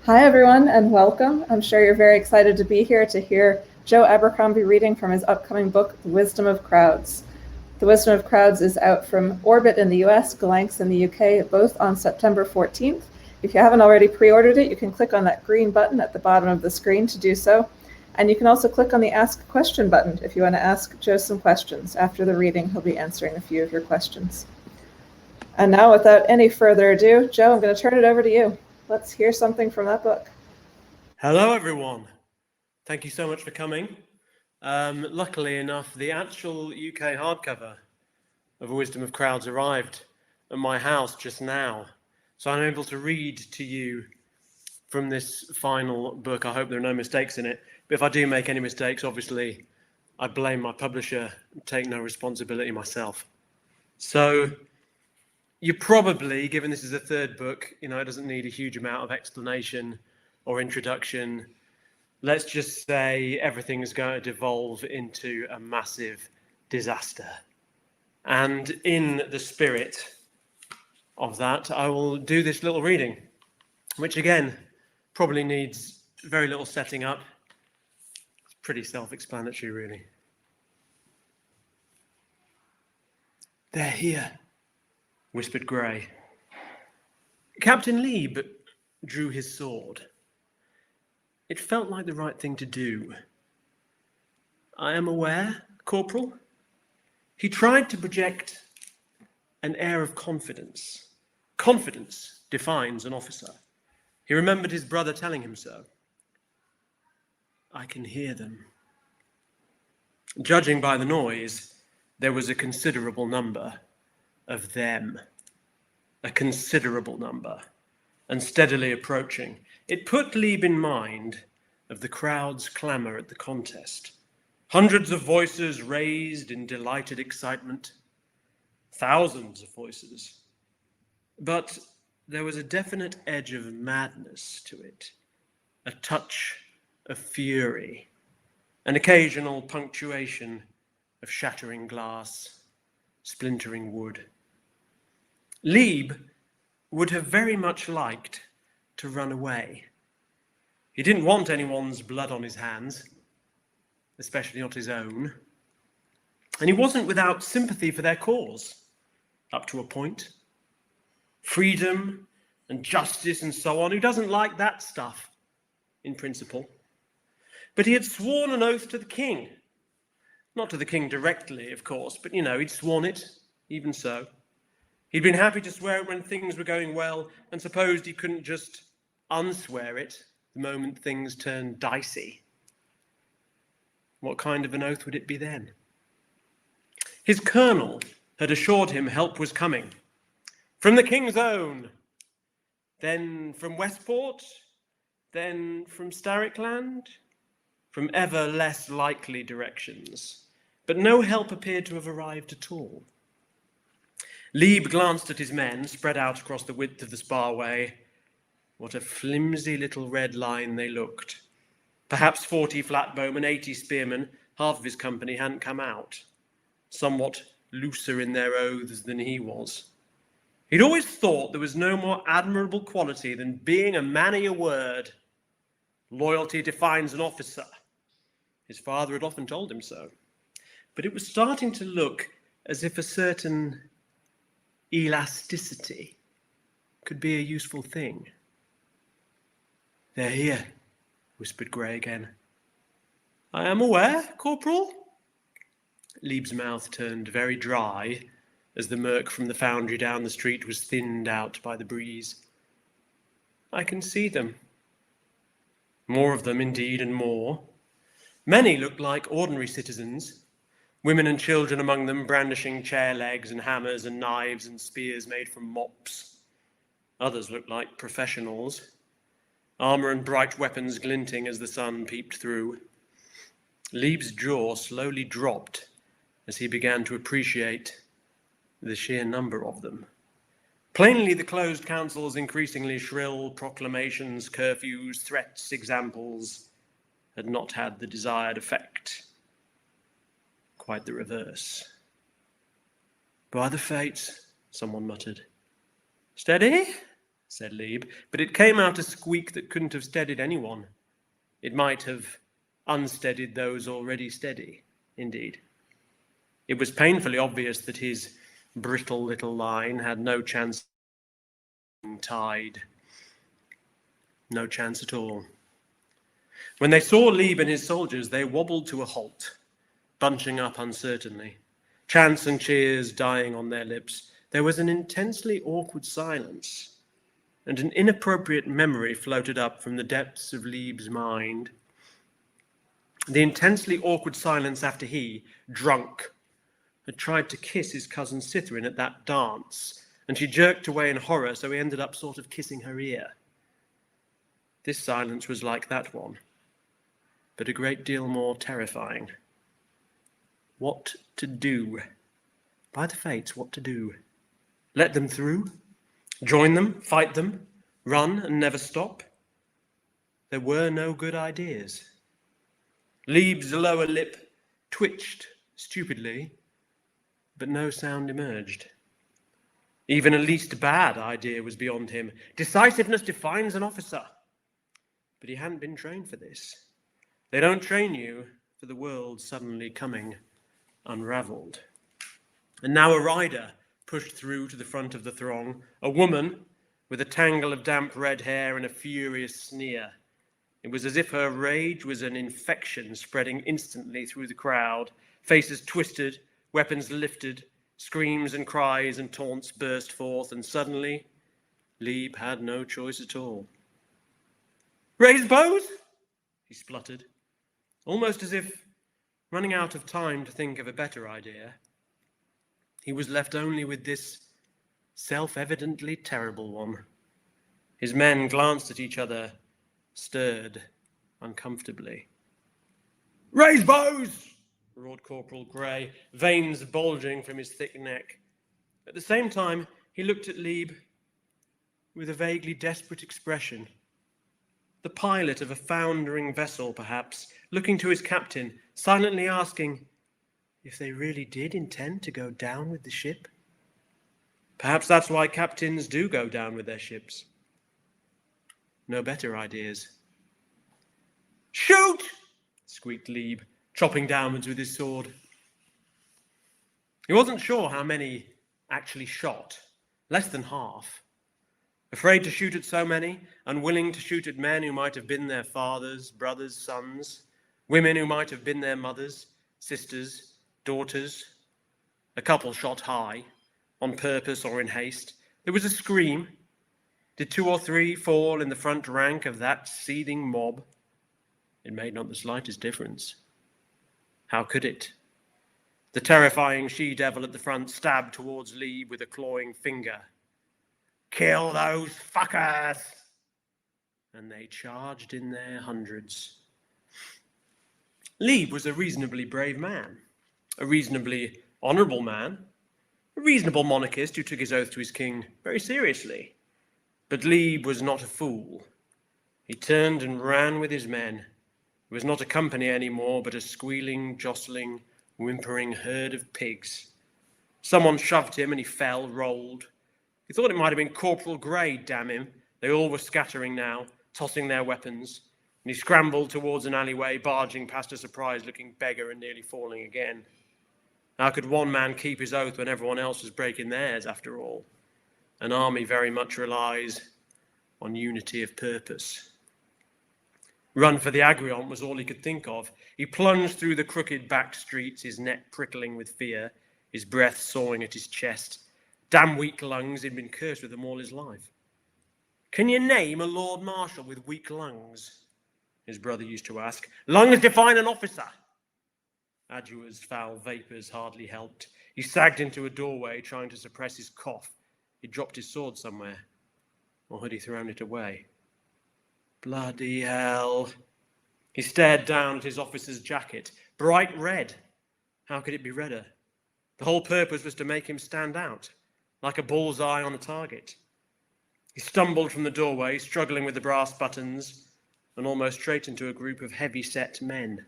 Hi, everyone, and welcome. I'm sure you're very excited to be here to hear Joe Abercrombie reading from his upcoming book, The Wisdom of Crowds. The Wisdom of Crowds is out from Orbit in the US, Galanx in the UK, both on September 14th. If you haven't already pre-ordered it, you can click on that green button at the bottom of the screen to do so. And you can also click on the Ask Question button if you want to ask Joe some questions. After the reading, he'll be answering a few of your questions. And now, without any further ado, Joe, I'm going to turn it over to you. Let's hear something from that book. Hello, everyone. Thank you so much for coming. Luckily enough, the actual UK hardcover of Wisdom of Crowds arrived at my house just now. So I'm able to read to you from this final book. I hope there are no mistakes in it. But if I do make any mistakes, obviously, I blame my publisher and take no responsibility myself. So you probably, given this is a third book, it doesn't need a huge amount of explanation or introduction. Let's just say everything is going to devolve into a massive disaster. And in the spirit of that, I will do this little reading, which again, probably needs very little setting up. It's pretty self-explanatory, really. They're here, whispered Grey. Captain Lieb drew his sword. It felt like the right thing to do. I am aware, Corporal. He tried to project an air of confidence. Confidence defines an officer. He remembered his brother telling him so. I can hear them. Judging by the noise, there was a considerable number of them. A considerable number, and steadily approaching. It put Lieb in mind of the crowd's clamour at the contest. Hundreds of voices raised in delighted excitement. Thousands of voices. But there was a definite edge of madness to it, a touch of fury, an occasional punctuation of shattering glass, splintering wood. Lieb would have very much liked to run away. He didn't want anyone's blood on his hands, especially not his own. And he wasn't without sympathy for their cause, up to a point. Freedom and justice and so on. Who doesn't like that stuff, in principle? But he had sworn an oath to the king. Not to the king directly, of course, but he'd sworn it, even so. He'd been happy to swear it when things were going well, and supposed he couldn't just unswear it the moment things turned dicey. What kind of an oath would it be then? His colonel had assured him help was coming. From the King's Own, then from Westport, then from Starrickland, from ever less likely directions. But no help appeared to have arrived at all. Lieb glanced at his men, spread out across the width of the sparway. What a flimsy little red line they looked. Perhaps 40 flatbowmen, 80 spearmen, half of his company hadn't come out. Somewhat looser in their oaths than he was. He'd always thought there was no more admirable quality than being a man of your word. Loyalty defines an officer. His father had often told him so. But it was starting to look as if a certain elasticity could be a useful thing. They're here, whispered Grey again. I am aware, Corporal. Lieb's mouth turned very dry as the murk from the foundry down the street was thinned out by the breeze. I can see them. More of them, indeed, and more. Many looked like ordinary citizens, women and children among them brandishing chair legs and hammers and knives and spears made from mops. Others looked like professionals, armour and bright weapons glinting as the sun peeped through. Lieb's jaw slowly dropped as he began to appreciate the sheer number of them. Plainly, the closed council's increasingly shrill proclamations, curfews, threats, examples had not had the desired effect. Quite the reverse. By the fates, someone muttered. Steady? said Lieb, but it came out a squeak that couldn't have steadied anyone. It might have unsteadied those already steady, indeed. It was painfully obvious that his brittle little line had no chance of being tied. No chance at all. When they saw Lieb and his soldiers, they wobbled to a halt, bunching up uncertainly, chants and cheers dying on their lips. There was an intensely awkward silence, and an inappropriate memory floated up from the depths of Lieb's mind. The intensely awkward silence after he, drunk, had tried to kiss his cousin Cytherin at that dance, and she jerked away in horror, so he ended up sort of kissing her ear. This silence was like that one, but a great deal more terrifying. What to do? By the fates, what to do? Let them through? Join them? Fight them? Run and never stop? There were no good ideas. Lieb's lower lip twitched stupidly, but no sound emerged. Even a least bad idea was beyond him. Decisiveness defines an officer. But he hadn't been trained for this. They don't train you for the world suddenly coming unraveled. And now a rider pushed through to the front of the throng, a woman with a tangle of damp red hair and a furious sneer. It was as if her rage was an infection spreading instantly through the crowd. Faces twisted, weapons lifted, screams and cries and taunts burst forth, and suddenly Lieb had no choice at all. "Raise bows?" he spluttered, almost as if running out of time to think of a better idea. He was left only with this self-evidently terrible one. His men glanced at each other, stirred uncomfortably. "Raise bows!" roared Corporal Grey, veins bulging from his thick neck. At the same time, he looked at Lieb with a vaguely desperate expression. The pilot of a foundering vessel, perhaps, looking to his captain, silently asking if they really did intend to go down with the ship. Perhaps that's why captains do go down with their ships. No better ideas. "Shoot!" squeaked Lieb, chopping downwards with his sword. He wasn't sure how many actually shot. Less than half. Afraid to shoot at so many, unwilling to shoot at men who might have been their fathers, brothers, sons, women who might have been their mothers, sisters, daughters. A couple shot high, on purpose or in haste. There was a scream. Did 2 or 3 fall in the front rank of that seething mob? It made not the slightest difference. How could it? The terrifying she-devil at the front stabbed towards Lieb with a clawing finger. "Kill those fuckers!" And they charged in their hundreds. Lieb was a reasonably brave man, a reasonably honourable man, a reasonable monarchist who took his oath to his king very seriously. But Lieb was not a fool. He turned and ran with his men. It was not a company anymore, but a squealing, jostling, whimpering herd of pigs. Someone shoved him and he fell, rolled. He thought it might have been Corporal Grey, damn him. They all were scattering now, tossing their weapons, and he scrambled towards an alleyway, barging past a surprised-looking beggar and nearly falling again. How could one man keep his oath when everyone else was breaking theirs, after all? An army very much relies on unity of purpose. Run for the Agrion was all he could think of. He plunged through the crooked back streets, his neck prickling with fear, his breath sawing at his chest. Damn weak lungs, he'd been cursed with them all his life. "Can you name a Lord Marshal with weak lungs?" his brother used to ask. "Lungs define an officer." Adjua's foul vapours hardly helped. He sagged into a doorway, trying to suppress his cough. He'd dropped his sword somewhere, or had he thrown it away? Bloody hell. He stared down at his officer's jacket. Bright red. How could it be redder? The whole purpose was to make him stand out, like a bullseye on a target. He stumbled from the doorway, struggling with the brass buttons, and almost straight into a group of heavy-set men.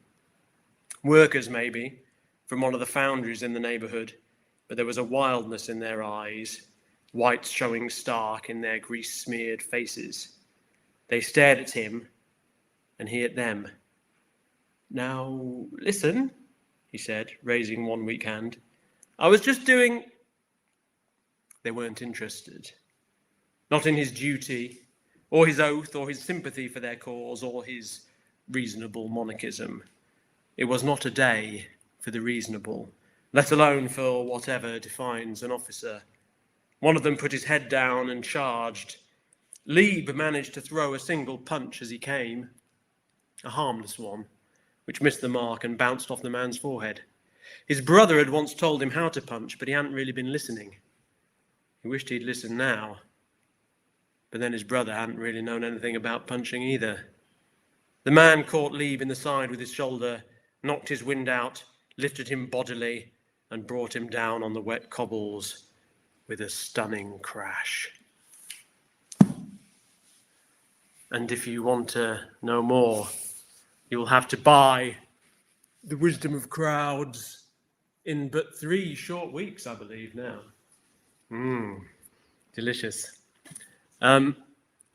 Workers, maybe, from one of the foundries in the neighbourhood, but there was a wildness in their eyes, whites showing stark in their grease-smeared faces. They stared at him, and he at them. "Now, listen," he said, raising one weak hand. "I was just doing—" They weren't interested. Not in his duty, or his oath, or his sympathy for their cause, or his reasonable monarchism. It was not a day for the reasonable, let alone for whatever defines an officer. One of them put his head down and charged. Lieb managed to throw a single punch as he came, a harmless one, which missed the mark and bounced off the man's forehead. His brother had once told him how to punch, but he hadn't really been listening. He wished he'd listened now. But then his brother hadn't really known anything about punching either. The man caught Lieb in the side with his shoulder, knocked his wind out, lifted him bodily, and brought him down on the wet cobbles with a stunning crash. And if you want to know more, you'll have to buy The Wisdom of Crowds in but 3 short weeks, I believe, now. Delicious. I'm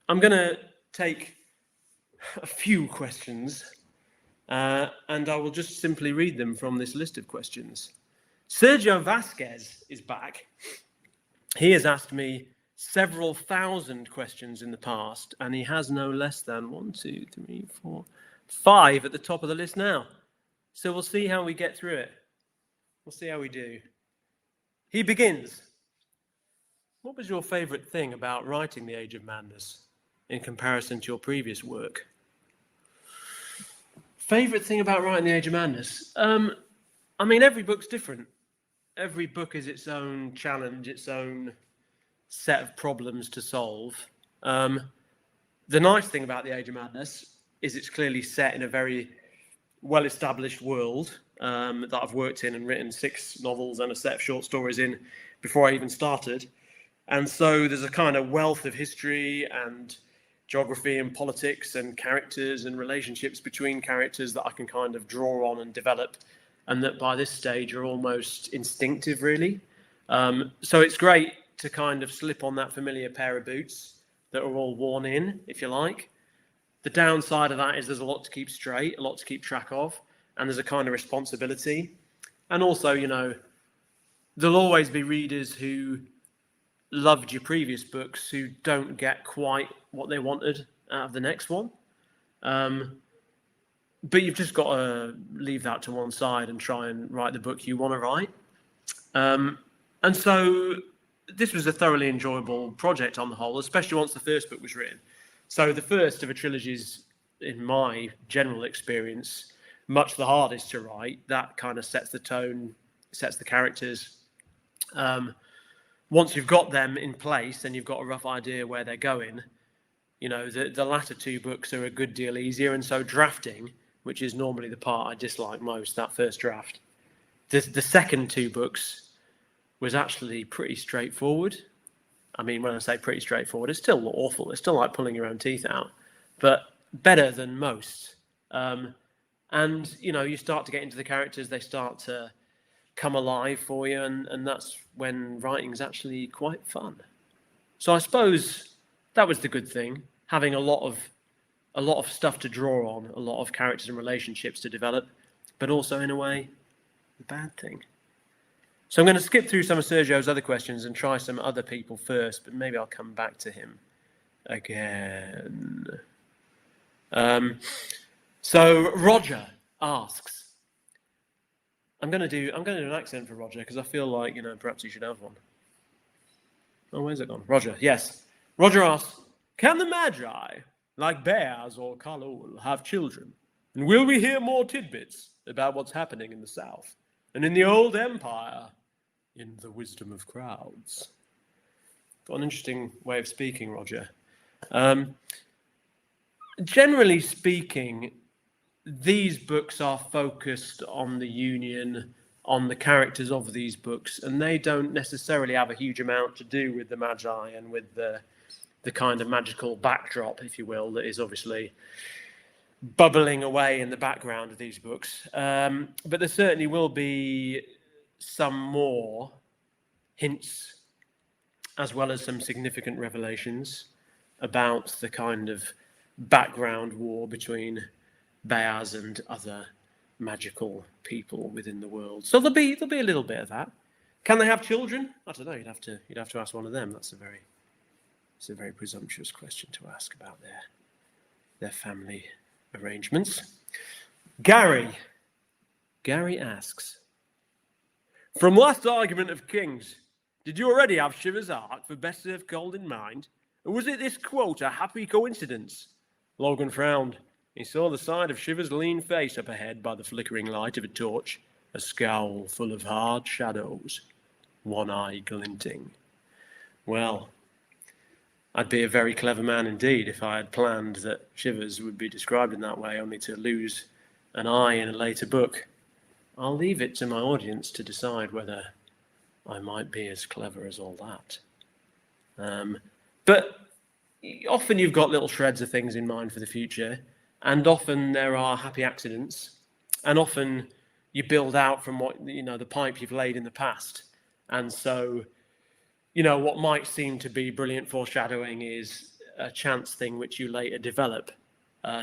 going to take a few questions, and I will just simply read them from this list of questions. Sergio Vasquez is back. He has asked me several thousand questions in the past, and he has no less than 1, 2, 3, 4, 5 at the top of the list now. So we'll see how we get through it. We'll see how we do. He begins. What was your favourite thing about writing The Age of Madness in comparison to your previous work? Favourite thing about writing The Age of Madness? I mean, every book's different. Every book is its own challenge, its own set of problems to solve. The nice thing about The Age of Madness is it's clearly set in a very well-established world that I've worked in and written 6 novels and a set of short stories in before I even started. And so there's a kind of wealth of history and geography and politics and characters and relationships between characters that I can kind of draw on and develop, and that by this stage are almost instinctive, really. So it's great to kind of slip on that familiar pair of boots that are all worn in, if you like. The downside of that is there's a lot to keep straight, a lot to keep track of, and there's a kind of responsibility. And also, you know, there'll always be readers who loved your previous books who don't get quite what they wanted out of the next one. But you've just got to leave that to one side and try and write the book you want to write. And so this was a thoroughly enjoyable project on the whole, especially once the first book was written. So the first of a trilogy is, in my general experience, much the hardest to write. That kind of sets the tone, sets the characters. Once you've got them in place and you've got a rough idea where they're going, you know, the latter 2 books are a good deal easier. And so drafting, which is normally the part I dislike most, that first draft, the second 2 books was actually pretty straightforward. I mean, when I say pretty straightforward, it's still awful. It's still like pulling your own teeth out, but better than most. And, you know, you start to get into the characters, they start to come alive for you, and that's when writing's actually quite fun. So I suppose that was the good thing, having a lot of stuff to draw on, a lot of characters and relationships to develop, but also in a way, the bad thing. So I'm going to skip through some of Sergio's other questions and try some other people first, but maybe I'll come back to him again. So Roger asks, I'm going to do an accent for Roger because I feel like, you know, perhaps you should have one. Oh, where's it gone? Roger, yes. Roger asks, can the Magi, like Bears or Khalul, have children? And will we hear more tidbits about what's happening in the South and in the old empire in The Wisdom of Crowds? Got an interesting way of speaking, Roger. Generally speaking, these books are focused on the Union, on the characters of these books, and they don't necessarily have a huge amount to do with the Magi and with the kind of magical backdrop, if you will, that is obviously bubbling away in the background of these books. But there certainly will be some more hints as well as some significant revelations about the kind of background war between Bears and other magical people within the world. So there'll be a little bit of that. Can they have children? I don't know. You'd have to ask one of them. It's a very presumptuous question to ask about their family arrangements. Gary asks, from last argument of Kings, did you already have Shiver's arc for Best Served Cold in mind? Or was it this quote a happy coincidence? Logan frowned. He saw the side of Shiver's lean face up ahead by the flickering light of a torch, a scowl full of hard shadows, one eye glinting. Well, I'd be a very clever man indeed if I had planned that Shivers would be described in that way, only to lose an eye in a later book. I'll leave it to my audience to decide whether I might be as clever as all that. But often you've got little shreds of things in mind for the future, and often there are happy accidents, and often you build out from what, the pipe you've laid in the past. And so, what might seem to be brilliant foreshadowing is a chance thing which you later develop.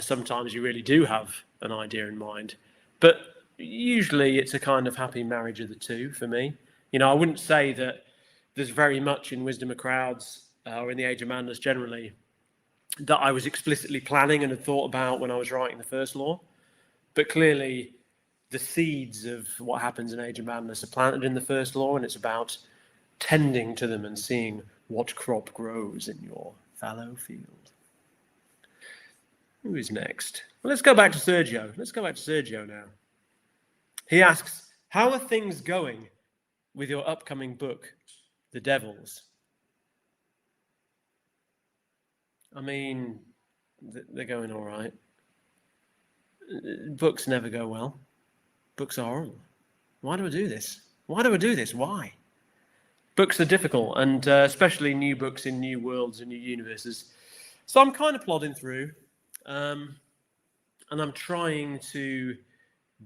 Sometimes you really do have an idea in mind, but usually it's a kind of happy marriage of the two for me. I wouldn't say that there's very much in Wisdom of Crowds or in the Age of Madness generally that I was explicitly planning and had thought about when I was writing the first law. But clearly the seeds of what happens in Age of Madness are planted in the first law, and it's about tending to them and seeing what crop grows in your fallow field. Who is next? Well, let's go back to Sergio now. He asks, how are things going with your upcoming book, The Devils? I mean, they're going all right. Books never go well. Books are horrible. Why do I do this? Why? Books are difficult, and especially new books in new worlds and new universes. So I'm kind of plodding through, and I'm trying to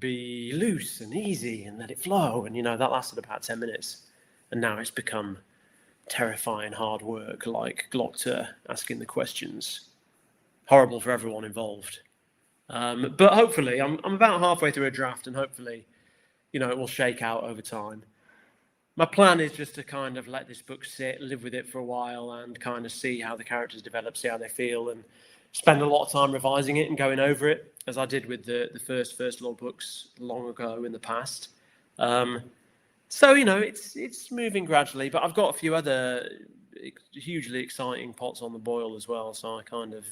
be loose and easy and let it flow. And, that lasted about 10 minutes. And now it's become terrifying hard work, like Glockter asking the questions. Horrible for everyone involved. But hopefully, I'm about halfway through a draft, and hopefully, it will shake out over time. My plan is just to kind of let this book sit, live with it for a while, and kind of see how the characters develop, see how they feel, and spend a lot of time revising it and going over it, as I did with the first law books long ago in the past. So, it's moving gradually, but I've got a few other hugely exciting pots on the boil as well, so I kind of,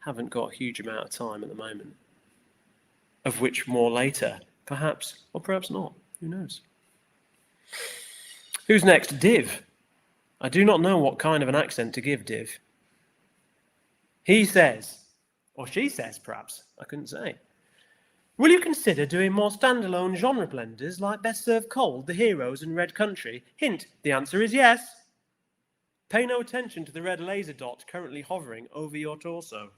haven't got a huge amount of time at the moment, of which more later, perhaps, or perhaps not. Who knows? Who's next? Div. I do not know what kind of an accent to give Div. He says, or she says perhaps, I couldn't say, will you consider doing more standalone genre blenders like Best Served Cold, The Heroes, and Red Country? Hint, the answer is yes. Pay no attention to the red laser dot currently hovering over your torso.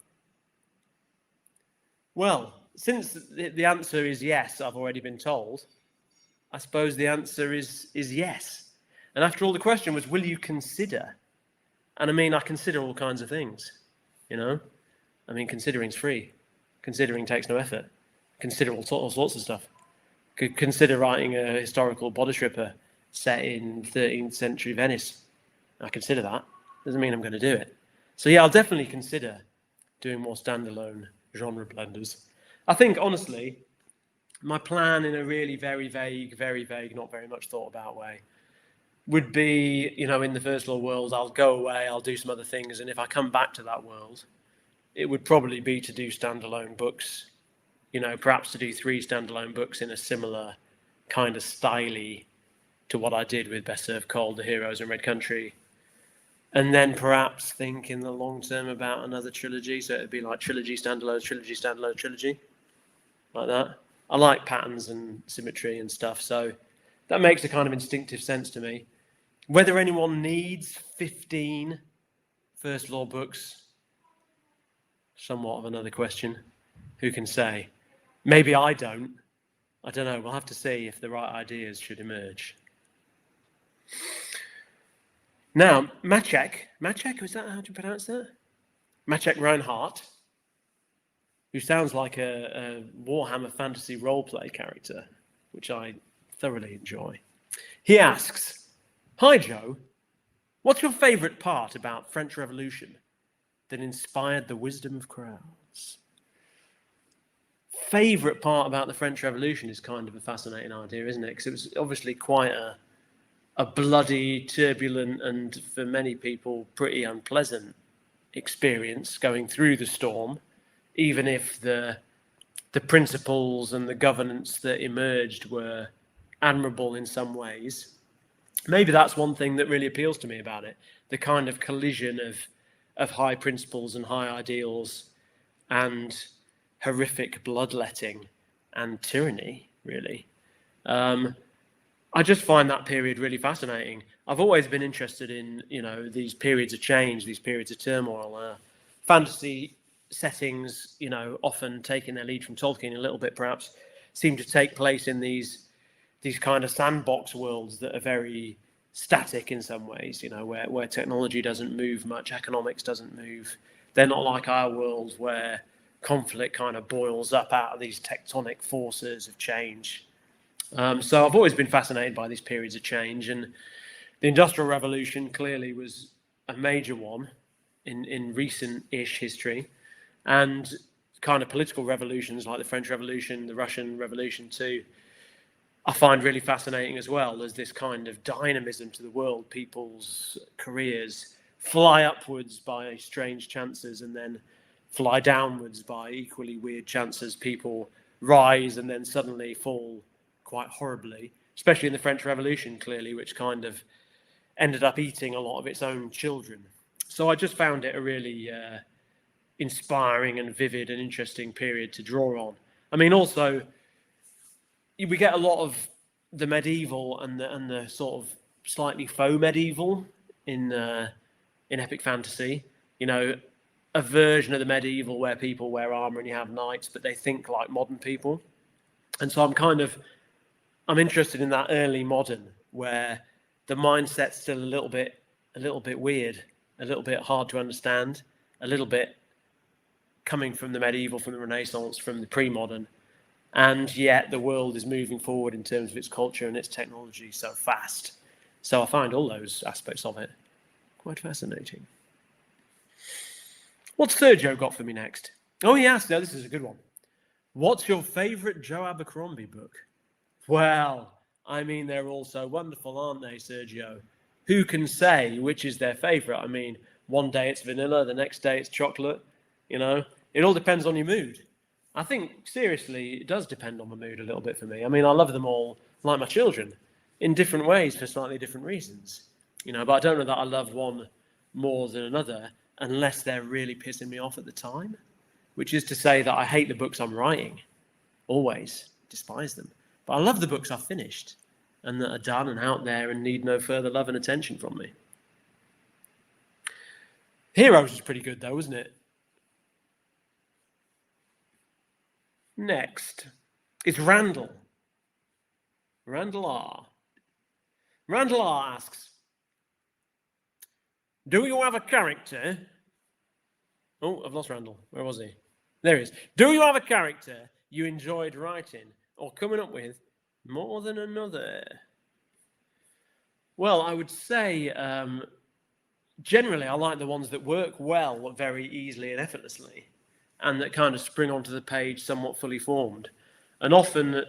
Well, since the answer is yes, I've already been told, I suppose the answer is yes. And after all, the question was, will you consider? And I consider all kinds of things, considering's free. Considering takes no effort. Consider all sorts of stuff. Could consider writing a historical bodice ripper set in 13th century Venice. I consider that. Doesn't mean I'm going to do it. So yeah, I'll definitely consider doing more standalone genre blenders. I think, honestly, my plan in a really very vague, not very much thought about way would be, in the first law world, I'll go away, I'll do some other things, and if I come back to that world, it would probably be to do standalone books, perhaps to do 3 standalone books in a similar kind of style to what I did with Best Served Cold, The Heroes, and Red Country. And then perhaps think in the long term about another trilogy, so it'd be like trilogy, standalone, trilogy, like that. I like patterns and symmetry and stuff, so that makes a kind of instinctive sense to me. Whether anyone needs 15 first law books, somewhat of another question. Who can say? Maybe I don't. I don't know. We'll have to see if the right ideas should emerge. Now, Maciek, was that how do you pronounce that? Maciek Reinhardt, who sounds like a Warhammer Fantasy roleplay character, which I thoroughly enjoy. He asks, "Hi Joe, what's your favourite part about French Revolution that inspired the wisdom of crowds?" Favourite part about the French Revolution is kind of a fascinating idea, isn't it? Because it was obviously quite a bloody, turbulent, and for many people pretty unpleasant experience going through the storm, even if the principles and the governance that emerged were admirable in some ways. Maybe that's one thing that really appeals to me about it, the kind of collision of high principles and high ideals and horrific bloodletting and tyranny, really. I just find that period really fascinating. I've always been interested in, these periods of change, these periods of turmoil. Fantasy settings, often taking their lead from Tolkien a little bit, perhaps, seem to take place in these kind of sandbox worlds that are very static in some ways, where technology doesn't move much, economics doesn't move. They're not like our world where conflict kind of boils up out of these tectonic forces of change. So I've always been fascinated by these periods of change, and the Industrial Revolution clearly was a major one in recent-ish history, and kind of political revolutions like the French Revolution, the Russian Revolution too, I find really fascinating as well. There's this kind of dynamism to the world. People's careers fly upwards by strange chances and then fly downwards by equally weird chances. People rise and then suddenly fall quite horribly, especially in the French Revolution, clearly, which kind of ended up eating a lot of its own children. So I just found it a really inspiring and vivid and interesting period to draw on. I mean, also, we get a lot of the medieval and the sort of slightly faux medieval in epic fantasy. A version of the medieval where people wear armor and you have knights, but they think like modern people. And so I'm interested in that early modern where the mindset's still a little bit weird, a little bit hard to understand, a little bit coming from the medieval, from the Renaissance, from the pre-modern, and yet the world is moving forward in terms of its culture and its technology so fast. So I find all those aspects of it quite fascinating. What's Sergio got for me next? Oh, he asked, this is a good one. What's your favourite Joe Abercrombie book? Well, I mean, they're all so wonderful, aren't they, Sergio? Who can say which is their favourite? I mean, one day it's vanilla, the next day it's chocolate. It all depends on your mood. I think, seriously, it does depend on my mood a little bit for me. I mean, I love them all like my children in different ways for slightly different reasons. But I don't know that I love one more than another unless they're really pissing me off at the time, which is to say that I hate the books I'm writing. Always despise them. But I love the books I've finished and that are done and out there and need no further love and attention from me. Heroes is pretty good though, isn't it? Next is Randall. Randall R. Randall R asks, do you have a character? Oh, I've lost Randall. Where was he? There he is. Do you have a character you enjoyed writing or coming up with more than another? Well, I would say generally I like the ones that work well very easily and effortlessly and that kind of spring onto the page somewhat fully formed. And often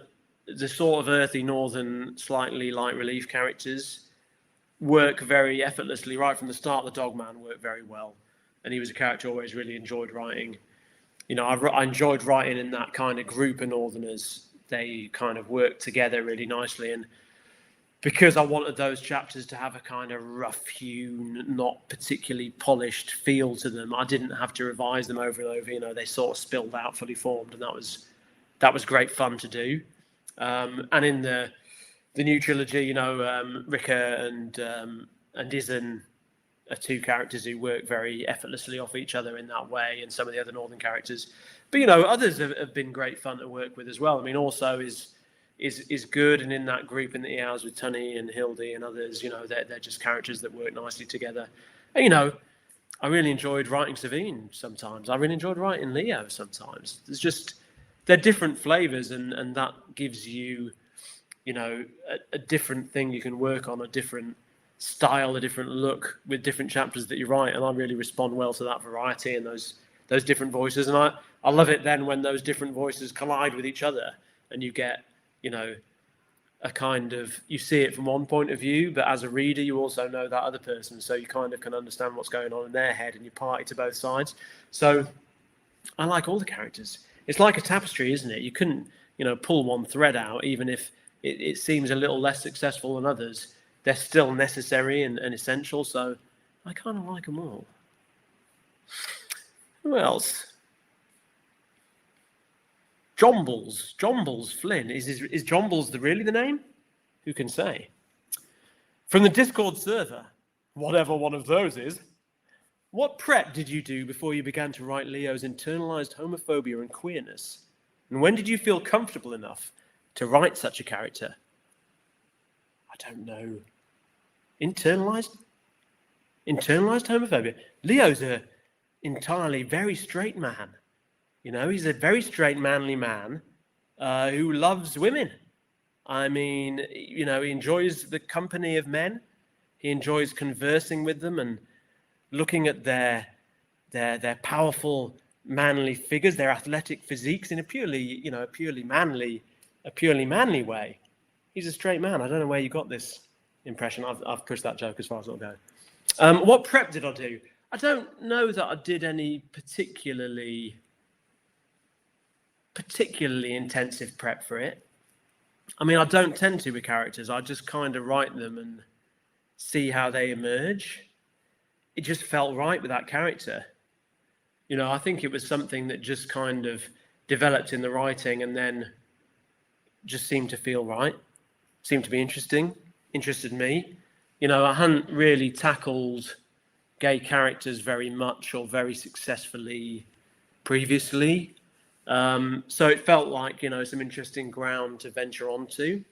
the sort of earthy, northern, slightly light relief characters work very effortlessly right from the start. The Dogman worked very well, and he was a character I always really enjoyed writing. I enjoyed writing in that kind of group of Northerners. They kind of worked together really nicely, and because I wanted those chapters to have a kind of rough-hewn, not particularly polished feel to them, I didn't have to revise them over and over. They sort of spilled out fully formed, and that was great fun to do. And in the new trilogy, Rika and Izen are two characters who work very effortlessly off each other in that way, and some of the other Northern characters. But others have been great fun to work with as well. I mean, also is is good, and in that group in the hours with Tunny and Hildy and others, they're just characters that work nicely together. And I really enjoyed writing Savine sometimes. I really enjoyed writing Leo sometimes. They're different flavors, and that gives you, a different thing you can work on, a different style, a different look with different chapters that you write. And I really respond well to that variety and those different voices. And I love it then when those different voices collide with each other and you get, a kind of, you see it from one point of view, but as a reader, you also know that other person. So you kind of can understand what's going on in their head and you party to both sides. So I like all the characters. It's like a tapestry, isn't it? You couldn't, pull one thread out, even if it seems a little less successful than others. They're still necessary and essential. So I kind of like them all. Who else? Jombles Flynn. Is Jombles really the name? Who can say? From the Discord server, whatever one of those is, what prep did you do before you began to write Leo's internalized homophobia and queerness? And when did you feel comfortable enough to write such a character? I don't know. Internalized homophobia. Leo's a entirely very straight man. He's a very straight, manly man who loves women. I mean, he enjoys the company of men. He enjoys conversing with them and looking at their powerful, manly figures, their athletic physiques in a purely manly way. He's a straight man. I don't know where you got this impression. I've pushed that joke as far as it'll go. What prep did I do? I don't know that I did any particularly intensive prep for it. I mean, I don't tend to with characters. I just kind of write them and see how they emerge. It just felt right with that character. I think it was something that just kind of developed in the writing and then just seemed to feel right, seemed to be interested me. I hadn't really tackled gay characters very much or very successfully previously. So it felt like, some interesting ground to venture onto.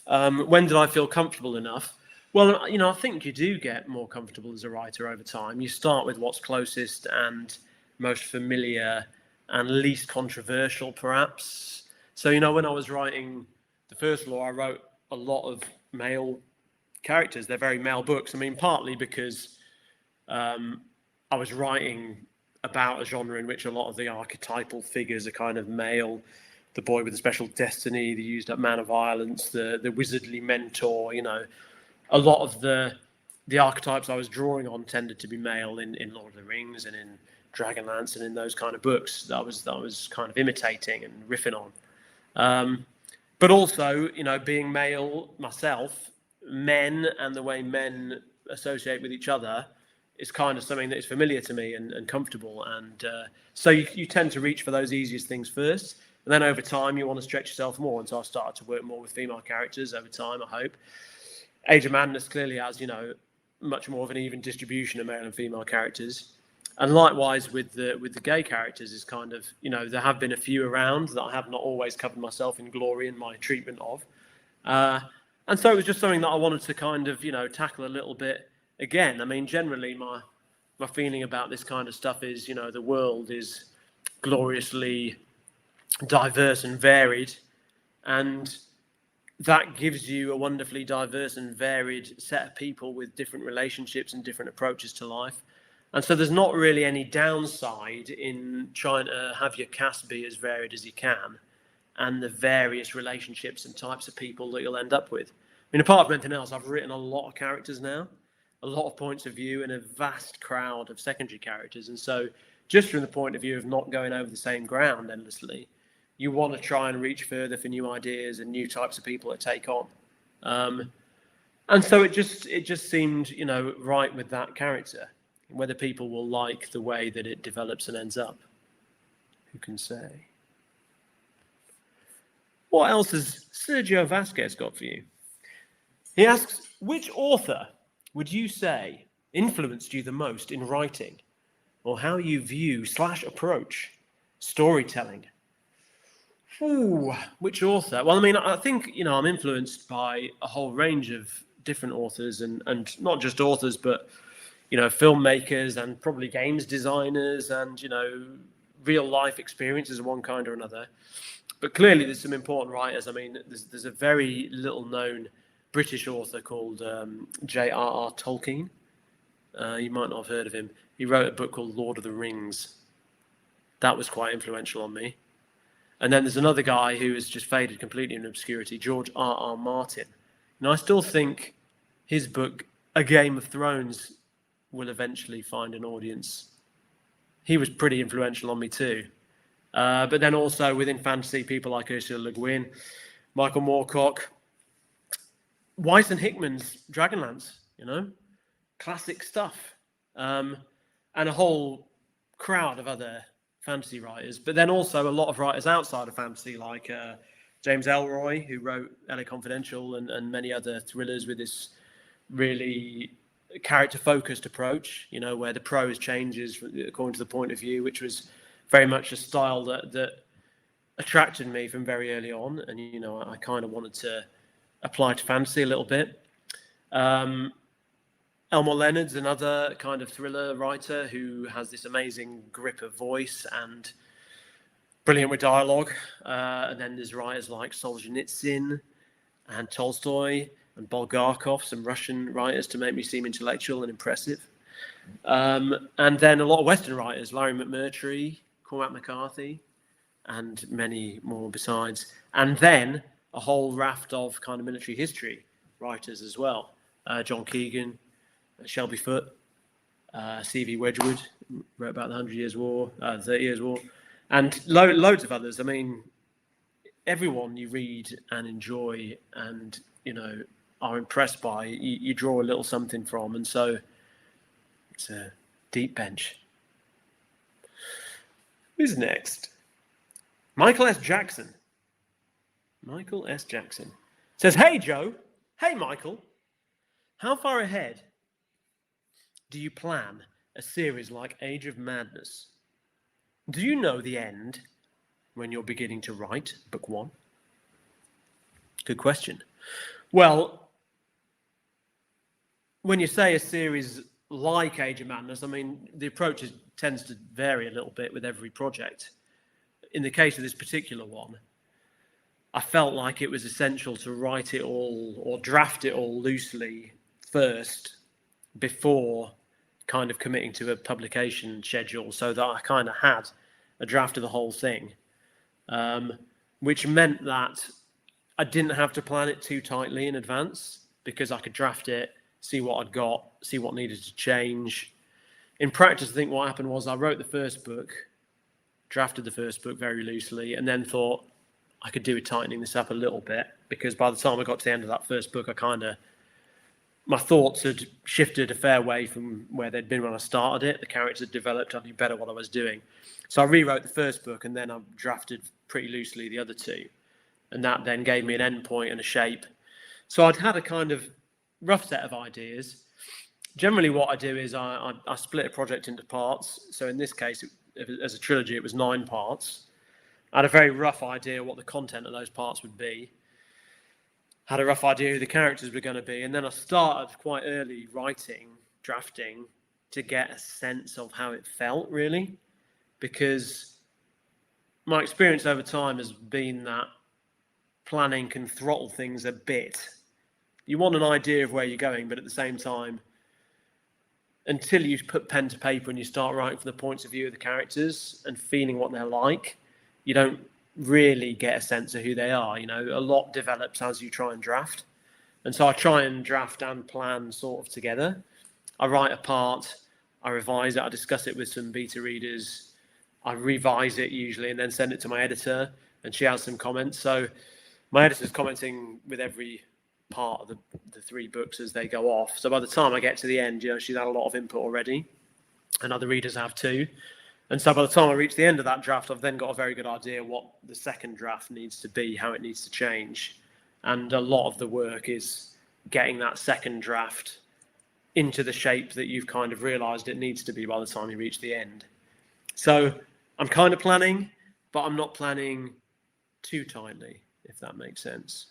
When did I feel comfortable enough? Well, I think you do get more comfortable as a writer over time. You start with what's closest and most familiar and least controversial, perhaps. So, when I was writing the first law, I wrote a lot of male characters. They're very male books. I mean, partly because I was writing about a genre in which a lot of the archetypal figures are kind of male. The boy with a special destiny, the used up man of violence, the wizardly mentor, a lot of the archetypes I was drawing on tended to be male in Lord of the Rings and in Dragonlance and in those kind of books that I was kind of imitating and riffing on. But also, being male myself, men and the way men associate with each other is kind of something that is familiar to me and comfortable. And so you tend to reach for those easiest things first. And then over time, you want to stretch yourself more. And so I started to work more with female characters over time, I hope. Age of Madness clearly has, much more of an even distribution of male and female characters. And likewise with the gay characters is kind of, there have been a few around that I have not always covered myself in glory in my treatment of. And so it was just something that I wanted to kind of, tackle a little bit again. I mean, generally my feeling about this kind of stuff is, the world is gloriously diverse and varied, and that gives you a wonderfully diverse and varied set of people with different relationships and different approaches to life. And so there's not really any downside in trying to have your cast be as varied as you can and the various relationships and types of people that you'll end up with. I mean, apart from anything else, I've written a lot of characters now, a lot of points of view and a vast crowd of secondary characters. And so just from the point of view of not going over the same ground endlessly, you want to try and reach further for new ideas and new types of people to take on. And so it just seemed, right with that character. Whether people will like the way that it develops and ends up, who can say? What else has Sergio Vasquez got for you? He asks, which author would you say influenced you the most in writing, or how you view / approach storytelling? Ooh, which author? Well, I mean, I think, I'm influenced by a whole range of different authors and not just authors, but, filmmakers and probably games designers and, real life experiences of one kind or another. But clearly there's some important writers. I mean, there's a very little known British author called J.R.R. Tolkien. You might not have heard of him. He wrote a book called Lord of the Rings. That was quite influential on me. And then there's another guy who has just faded completely in obscurity, George R.R. Martin. And I still think his book, A Game of Thrones, will eventually find an audience. He was pretty influential on me too. But then also within fantasy, people like Ursula Le Guin, Michael Moorcock, Weiss and Hickman's Dragonlance, classic stuff. And a whole crowd of other fantasy writers, but then also a lot of writers outside of fantasy, like James Ellroy, who wrote LA Confidential and many other thrillers with this really character-focused approach, where the prose changes according to the point of view, which was very much a style that attracted me from very early on, and I kind of wanted to apply to fantasy a little bit. Elmore Leonard's another kind of thriller writer who has this amazing grip of voice and brilliant with dialogue. And then there's writers like Solzhenitsyn and Tolstoy and Bulgakov, some Russian writers to make me seem intellectual and impressive. And then a lot of Western writers, Larry McMurtry, Cormac McCarthy, and many more besides. And then a whole raft of kind of military history writers as well. John Keegan, Shelby Foote, C.V. Wedgwood, wrote about the 100 Years' War, 30 Years' War, and loads of others. I mean, everyone you read and enjoy and, are impressed by, you draw a little something from. And so it's a deep bench. Who's next? Michael S. Jackson. Michael S. Jackson says, "Hey, Joe. Hey, Michael. How far ahead do you plan a series like Age of Madness? Do you know the end when you're beginning to write book one?" Good question. Well, when you say a series like Age of Madness, I mean, the approach tends to vary a little bit with every project. In the case of this particular one, I felt like it was essential to write it all or draft it all loosely first before kind of committing to a publication schedule, so that I kind of had a draft of the whole thing, which meant that I didn't have to plan it too tightly in advance, because I could draft it, see what I'd got, see what needed to change. In practice, I think what happened was I wrote the first book, drafted the first book very loosely, and then thought I could do with tightening this up a little bit, because by the time I got to the end of that first book, my thoughts had shifted a fair way from where they'd been when I started it. The characters had developed. I knew better what I was doing. So I rewrote the first book, and then I drafted pretty loosely the other two. And that then gave me an end point and a shape. So I'd had a kind of rough set of ideas. Generally what I do is I split a project into parts. So in this case, as a trilogy, it was 9 parts. I had a very rough idea what the content of those parts would be. Had a rough idea who the characters were going to be, and then I started quite early drafting, to get a sense of how it felt, really, because my experience over time has been that planning can throttle things a bit. You want an idea of where you're going, but at the same time, until you put pen to paper and you start writing from the points of view of the characters and feeling what they're like, you don't really get a sense of who they are. A lot develops as you try and draft. And so I try and draft and plan sort of together. I write a part, I revise it, I discuss it with some beta readers, I revise it usually, and then send it to my editor, and she has some comments. So my editor's commenting with every part of the 3 books as they go off. So by the time I get to the end, she's had a lot of input already, and other readers have too. And so by the time I reach the end of that draft, I've then got a very good idea what the second draft needs to be, how it needs to change. And a lot of the work is getting that second draft into the shape that you've kind of realized it needs to be by the time you reach the end. So I'm kind of planning, but I'm not planning too tightly, if that makes sense.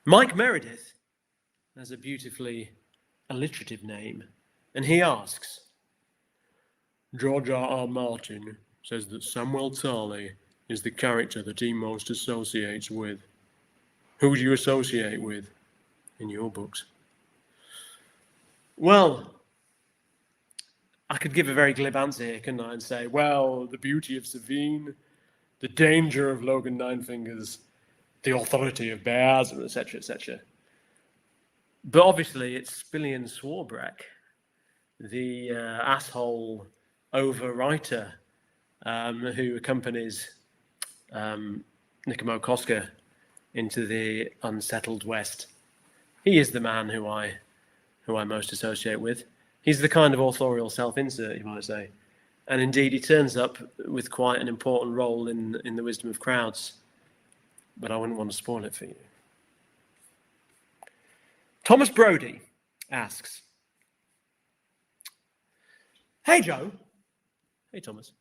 Mike Meredith has a beautifully alliterative name, and he asks, George R.R. Martin says that Samuel Tarly is the character that he most associates with. Who do you associate with in your books? Well, I could give a very glib answer here, couldn't I, and say, well, the beauty of Savine, the danger of Logan Ninefingers, the authority of Bears, etc., etc. But obviously it's Spillian Swarbrick, the asshole overwriter who accompanies Nicomo Koska into the unsettled West. He is the man who I most associate with. He's the kind of authorial self-insert, you might say. And indeed, he turns up with quite an important role in the Wisdom of Crowds. But I wouldn't want to spoil it for you. Thomas Brodie asks, Hey, Joe. Hey, Thomas.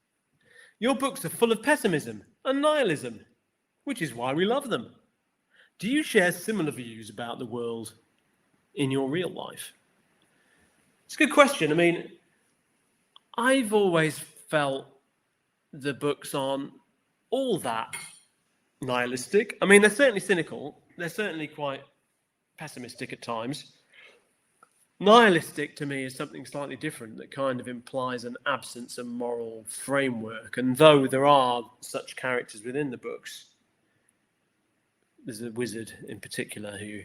Your books are full of pessimism and nihilism, which is why we love them. Do you share similar views about the world in your real life? It's a good question. I mean, I've always felt the books aren't all that nihilistic. I mean, they're certainly cynical. They're certainly quite pessimistic at times. Nihilistic to me is something slightly different that kind of implies an absence of moral framework. And though there are such characters within the books, there's a wizard in particular who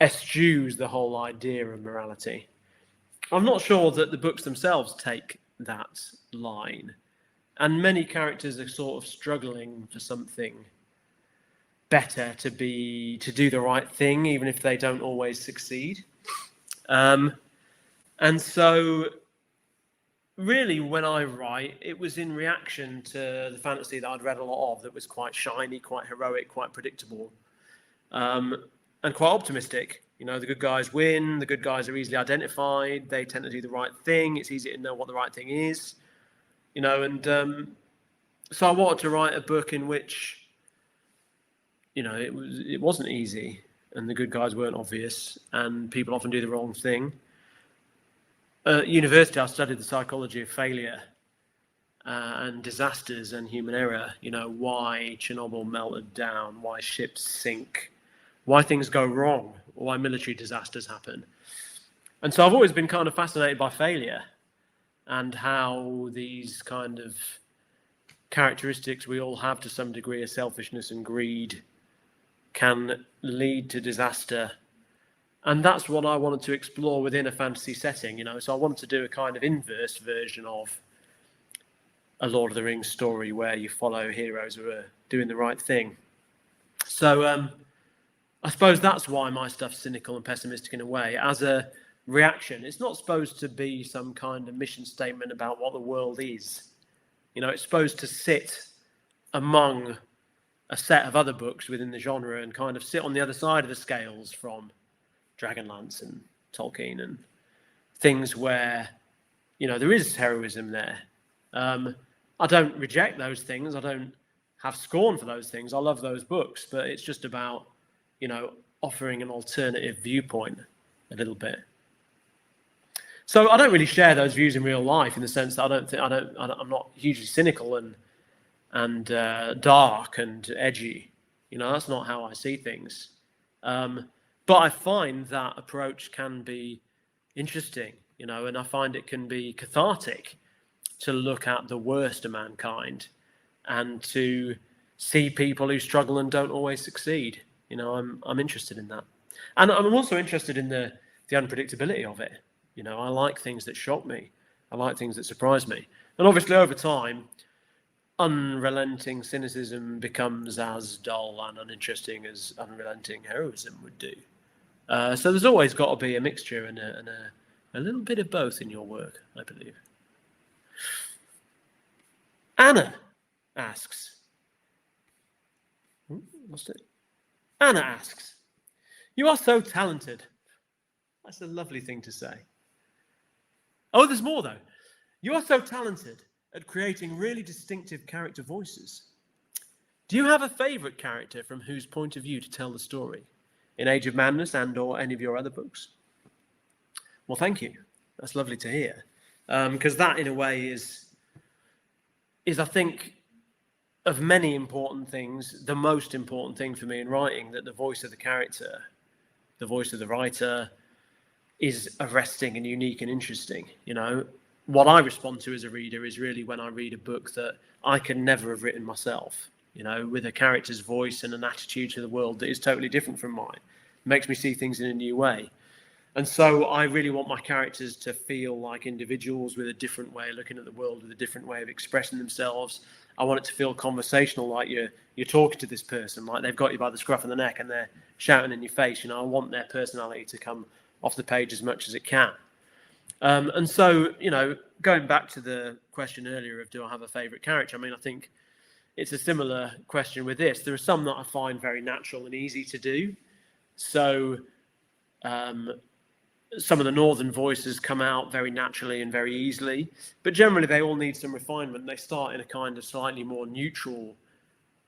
eschews the whole idea of morality. I'm not sure that the books themselves take that line. And many characters are sort of struggling for something better, to do the right thing, even if they don't always succeed. And so really when I write, it was in reaction to the fantasy that I'd read a lot of that was quite shiny, quite heroic, quite predictable, and quite optimistic. You know, the good guys win, the good guys are easily identified, they tend to do the right thing, it's easy to know what the right thing is, you know, and so I wanted to write a book in which, you know, it wasn't easy, and the good guys weren't obvious, and people often do the wrong thing. At university, I studied the psychology of failure and disasters and human error. You know, why Chernobyl melted down, why ships sink, why things go wrong, why military disasters happen. And so I've always been kind of fascinated by failure and how these kind of characteristics we all have to some degree of selfishness and greed can lead to disaster. And that's what I wanted to explore within a fantasy setting, you know. So I wanted to do a kind of inverse version of a Lord of the Rings story where you follow heroes who are doing the right thing. So I suppose that's why my stuff's cynical and pessimistic in a way, as a reaction. It's not supposed to be some kind of mission statement about what the world is. You know, it's supposed to sit among a set of other books within the genre and kind of sit on the other side of the scales from Dragonlance and Tolkien and things where, you know, there is heroism there. I don't reject those things. I don't have scorn for those things. I love those books, but it's just about, you know, offering an alternative viewpoint a little bit. So I don't really share those views in real life, in the sense that I'm not hugely cynical and dark and edgy. You know, that's not how I see things. But I find that approach can be interesting, you know, and I find it can be cathartic to look at the worst of mankind and to see people who struggle and don't always succeed. You know, I'm interested in that. And I'm also interested in the unpredictability of it. You know, I like things that shock me. I like things that surprise me. And obviously over time, unrelenting cynicism becomes as dull and uninteresting as unrelenting heroism would do. So there's always got to be a mixture and a little bit of both in your work, I believe. Anna asks. Lost it. Anna asks, you are so talented. That's a lovely thing to say. Oh, there's more though. You are so talented at creating really distinctive character voices. Do you have a favourite character from whose point of view to tell the story in Age of Madness and or any of your other books? Well, thank you. That's lovely to hear. Because that, in a way, is I think, of many important things, the most important thing for me in writing, that the voice of the character, the voice of the writer, is arresting and unique and interesting. You know, what I respond to as a reader is really when I read a book that I could never have written myself, you know, with a character's voice and an attitude to the world that is totally different from mine. It makes me see things in a new way. And so I really want my characters to feel like individuals with a different way of looking at the world, with a different way of expressing themselves. I want it to feel conversational, like you're talking to this person, like they've got you by the scruff of the neck and they're shouting in your face. You know, I want their personality to come off the page as much as it can. And so, you know, going back to the question earlier of do I have a favourite character? I mean, I think it's a similar question with this. There are some that I find very natural and easy to do. So some of the northern voices come out very naturally and very easily, but generally they all need some refinement. They start in a kind of slightly more neutral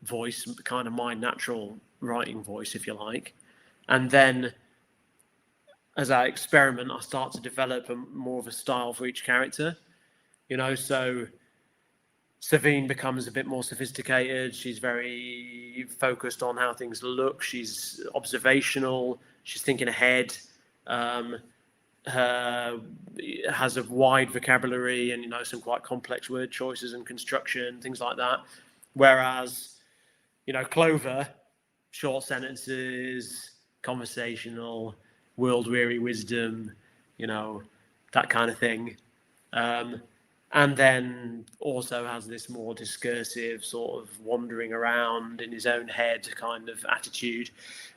voice, kind of my natural writing voice, if you like. And then as I experiment, I start to develop more of a style for each character, you know. So Savine becomes a bit more sophisticated. She's very focused on how things look. She's observational. She's thinking ahead. Has a wide vocabulary and, you know, some quite complex word choices and construction, things like that. Whereas, you know, Clover, short sentences, conversational, world-weary wisdom, you know, that kind of thing. And then also has this more discursive sort of wandering around in his own head kind of attitude.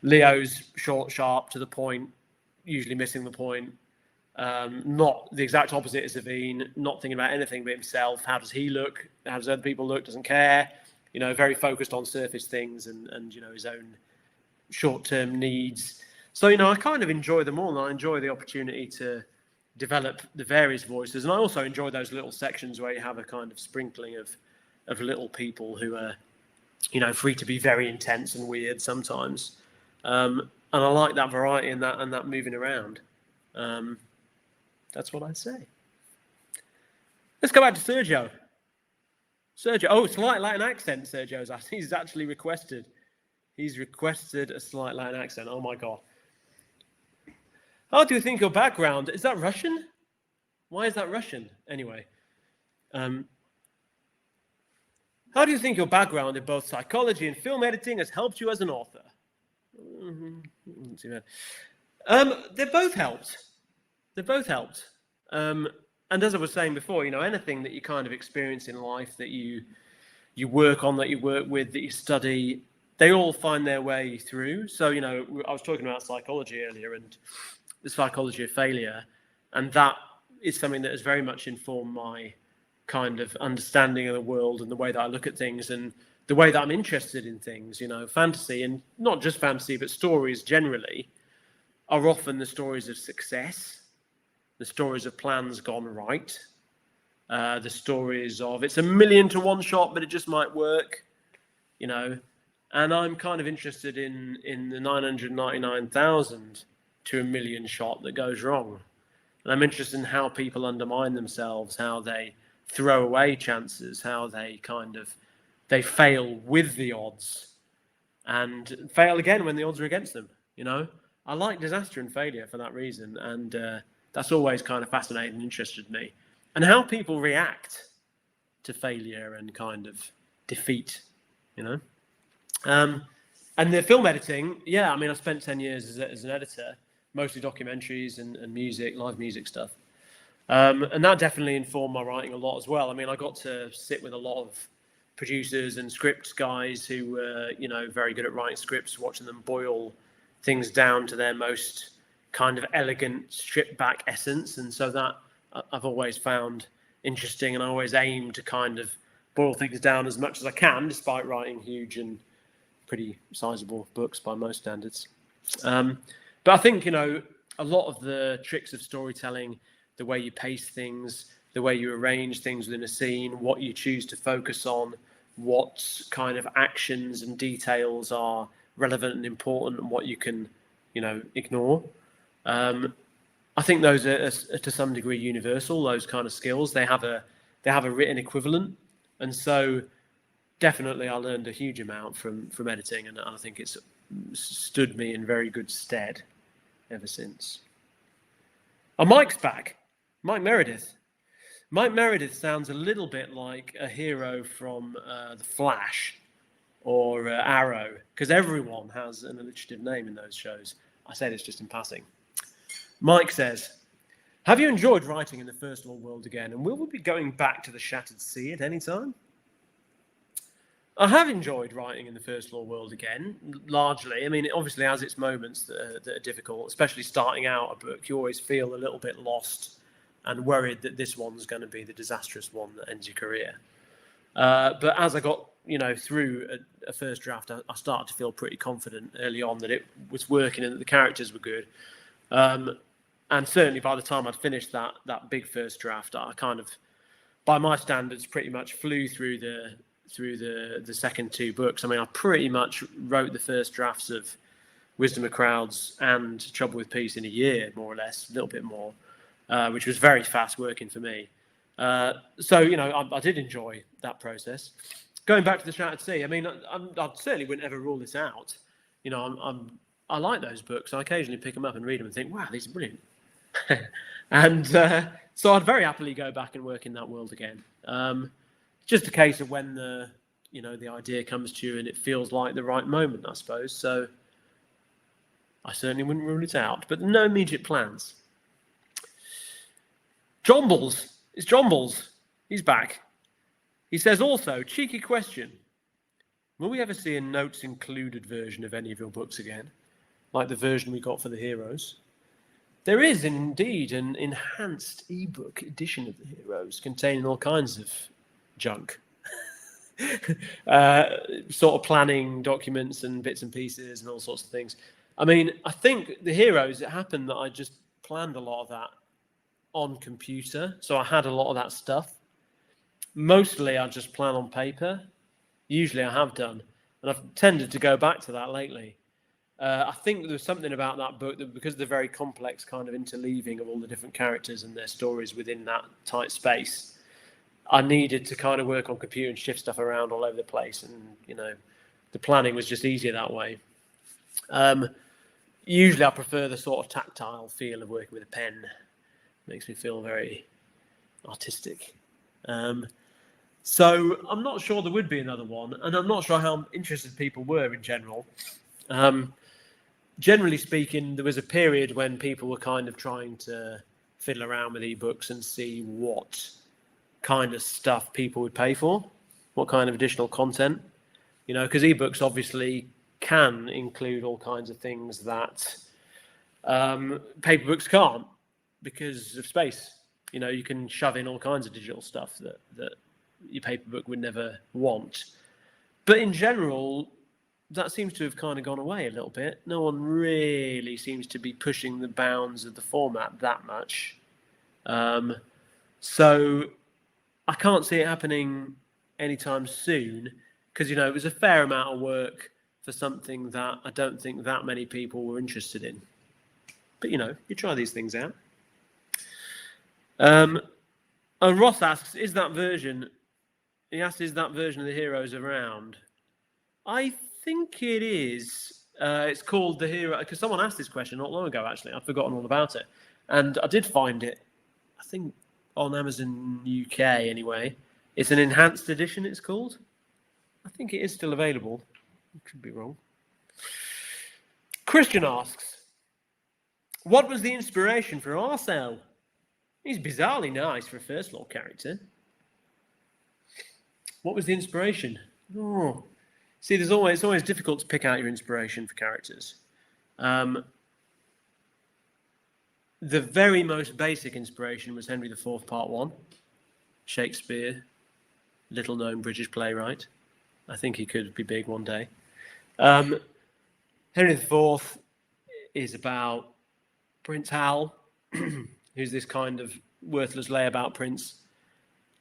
Leo's short, sharp, to the point, usually missing the point. Not the exact opposite as Savine, not thinking about anything but himself. How does he look? How does other people look? Doesn't care. You know, very focused on surface things and you know, his own short-term needs. So, you know, I kind of enjoy them all, and I enjoy the opportunity to develop the various voices. And I also enjoy those little sections where you have a kind of sprinkling of little people who are, you know, free to be very intense and weird sometimes. And I like that variety and that moving around. That's what I'd say. Let's go back to Sergio. Sergio, oh, slight Latin accent, Sergio's asked. He's actually requested. He's requested a slight Latin accent. Oh my God. How do you think your background, is that Russian? Why is that Russian? Anyway. How do you think your background in both psychology and film editing has helped you as an author? They both helped. They both helped. And as I was saying before, you know, anything that you kind of experience in life, that you work on, that you work with, that you study, they all find their way through. So, you know, I was talking about psychology earlier and the psychology of failure, and that is something that has very much informed my kind of understanding of the world and the way that I look at things and the way that I'm interested in things. You know, fantasy, and not just fantasy, but stories generally, are often the stories of success, the stories of plans gone right, the stories of it's 1,000,000 to 1 shot, but it just might work, you know. And I'm kind of interested in the 999,000 to 1,000,000 shot that goes wrong. And I'm interested in how people undermine themselves, how they throw away chances, how they they fail with the odds and fail again when the odds are against them. You know, I like disaster and failure for that reason. And that's always kind of fascinated and interested me. And how people react to failure and kind of defeat, you know. And the film editing, yeah, I mean, I spent 10 years as an editor, mostly documentaries and music, live music stuff. And that definitely informed my writing a lot as well. I mean, I got to sit with a lot of producers and script guys who were, you know, very good at writing scripts, watching them boil things down to their most kind of elegant, stripped back essence. And so that I've always found interesting, and I always aim to kind of boil things down as much as I can, despite writing huge and pretty sizable books by most standards. But I think, you know, a lot of the tricks of storytelling, the way you pace things, the way you arrange things within a scene, what you choose to focus on, what kind of actions and details are relevant and important and what you can, ignore. I think those are to some degree universal. Those kind of skills, they have a written equivalent, and so definitely I learned a huge amount from editing, and I think it's stood me in very good stead ever since. Oh, Mike's back. Mike Meredith. Mike Meredith sounds a little bit like a hero from The Flash or Arrow, because everyone has an alliterative name in those shows. I say this just in passing. Mike says, have you enjoyed writing in the First Law world again, and will we be going back to the Shattered Sea at any time? I have enjoyed writing in the First Law world again, largely. I mean, it obviously has its moments that are difficult, especially starting out a book. You always feel a little bit lost and worried that this one's going to be the disastrous one that ends your career. But as I got, through a first draft, I started to feel pretty confident early on that it was working and that the characters were good. And certainly by the time I'd finished that big first draft, I kind of, by my standards, pretty much flew through the second two books. I mean, I pretty much wrote the first drafts of Wisdom of Crowds and Trouble with Peace in a year, more or less, a little bit more, which was very fast working for me. So, I did enjoy that process. Going back to the Shattered Sea, I mean, I certainly wouldn't ever rule this out. I like those books. I occasionally pick them up and read them and think, wow, these are brilliant. And so I'd very happily go back and work in that world again. Just a case of when the idea comes to you and it feels like the right moment, I suppose. So I certainly wouldn't rule it out, but no immediate plans. Jombles. It's Jombles. He's back. He says also, cheeky question. Will we ever see a notes included version of any of your books again? Like the version we got for the Heroes? There is indeed an enhanced ebook edition of the Heroes containing all kinds of junk. Sort of planning documents and bits and pieces and all sorts of things. I mean, I think the Heroes, it happened that I just planned a lot of that on computer. So I had a lot of that stuff. Mostly I just plan on paper. Usually I have done. And I've tended to go back to that lately. I think there's something about that book that, because of the very complex kind of interleaving of all the different characters and their stories within that tight space, I needed to kind of work on computer and shift stuff around all over the place. And, the planning was just easier that way. Usually I prefer the sort of tactile feel of working with a pen. Makes me feel very artistic. So I'm not sure there would be another one, and I'm not sure how interested people were in general. Generally speaking, there was a period when people were kind of trying to fiddle around with ebooks and see what kind of stuff people would pay for, what kind of additional content, because ebooks obviously can include all kinds of things that paper books can't because of space. You can shove in all kinds of digital stuff that your paper book would never want. But in general, that seems to have kind of gone away a little bit. No one really seems to be pushing the bounds of the format that much. So I can't see it happening anytime soon because, it was a fair amount of work for something that I don't think that many people were interested in. But, you try these things out. Ross asks, is that version of the Heroes around? I think it is. It's called The Hero, because someone asked this question not long ago, actually. I'd forgotten all about it. And I did find it, I think, on Amazon UK anyway. It's an enhanced edition, it's called. I think it is still available. I could be wrong. Christian asks, what was the inspiration for Arcel? He's bizarrely nice for a First Law character. What was the inspiration? Oh, see, it's always difficult to pick out your inspiration for characters. The very most basic inspiration was Henry IV, Part 1. Shakespeare, little-known British playwright. I think he could be big one day. Henry IV is about Prince Hal, who's this kind of worthless layabout prince,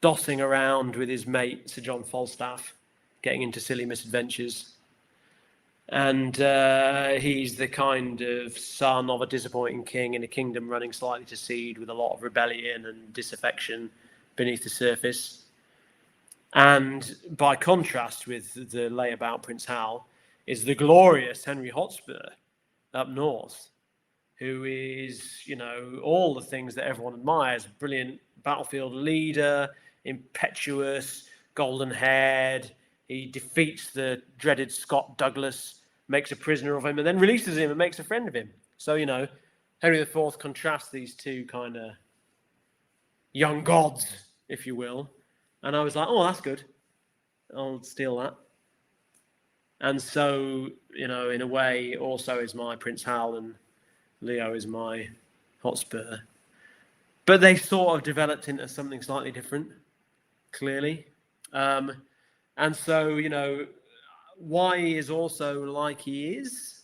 dossing around with his mate, Sir John Falstaff, getting into silly misadventures. And he's the kind of son of a disappointing king in a kingdom running slightly to seed with a lot of rebellion and disaffection beneath the surface. And by contrast with the layabout Prince Hal is the glorious Henry Hotspur up north, who is, all the things that everyone admires: brilliant battlefield leader, impetuous, golden-haired. He defeats the dreaded Scott Douglas, makes a prisoner of him, and then releases him and makes a friend of him. So, Henry IV contrasts these two kind of young gods, if you will. And I was like, oh, that's good. I'll steal that. And so, in a way, also is my Prince Hal, and Leo is my Hotspur. But they sort of developed into something slightly different, clearly. And so, why he is also like he is,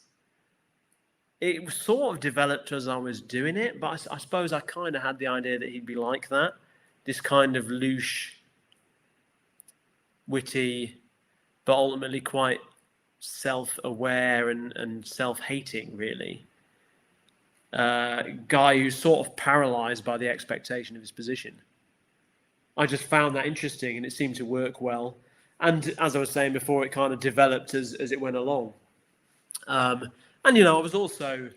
it sort of developed as I was doing it, but I suppose I kind of had the idea that he'd be like that. This kind of louche, witty, but ultimately quite self-aware and self-hating, really. Guy who's sort of paralyzed by the expectation of his position. I just found that interesting, and it seemed to work well. And as I was saying before, it kind of developed as it went along. And, I was also,